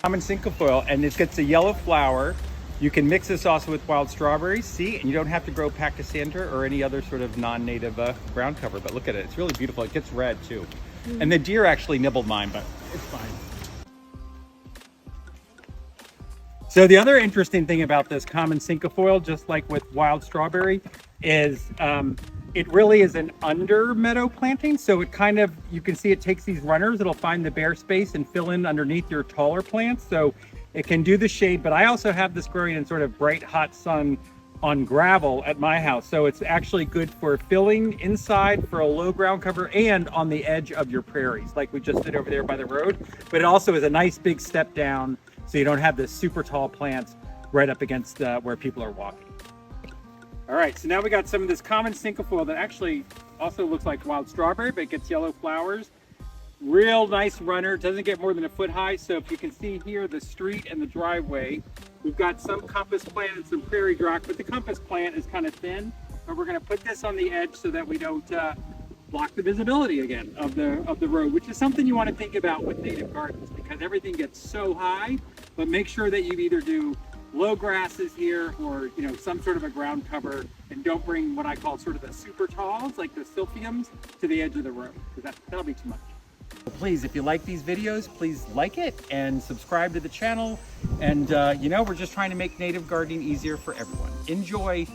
Common Cinquefoil, and it gets a yellow flower. You can mix this also with wild strawberries, see, and you don't have to grow pachysandra or any other sort of non-native ground cover. But look at it, it's really beautiful. It gets red too. And the deer actually nibbled mine, but it's fine. So the other interesting thing about this Common Cinquefoil, just like with wild strawberry, is it really is an under meadow planting. So it kind of, you can see it takes these runners, it'll find the bare space and fill in underneath your taller plants. So it can do the shade, but I also have this growing in sort of bright hot sun on gravel at my house. So it's actually good for filling inside for a low ground cover and on the edge of your prairies, like we just did over there by the road. But it also is a nice big step down, so you don't have the super tall plants right up against where people are walking. All right, so now we got some of this Common Cinquefoil that actually also looks like wild strawberry, but it gets yellow flowers. Real nice runner, doesn't get more than a foot high. So if you can see here, the street and the driveway, we've got some compass plant and some prairie dock, but the compass plant is kind of thin. But we're gonna put this on the edge so that we don't block the visibility again of the road, which is something you want to think about with native gardens because everything gets so high. But make sure that you either do low grasses here or some sort of a ground cover, and don't bring what I call sort of the super talls like the silphiums to the edge of the road because that'll be too much. Please, if you like these videos, please like it and subscribe to the channel. And we're just trying to make native gardening easier for everyone. Enjoy.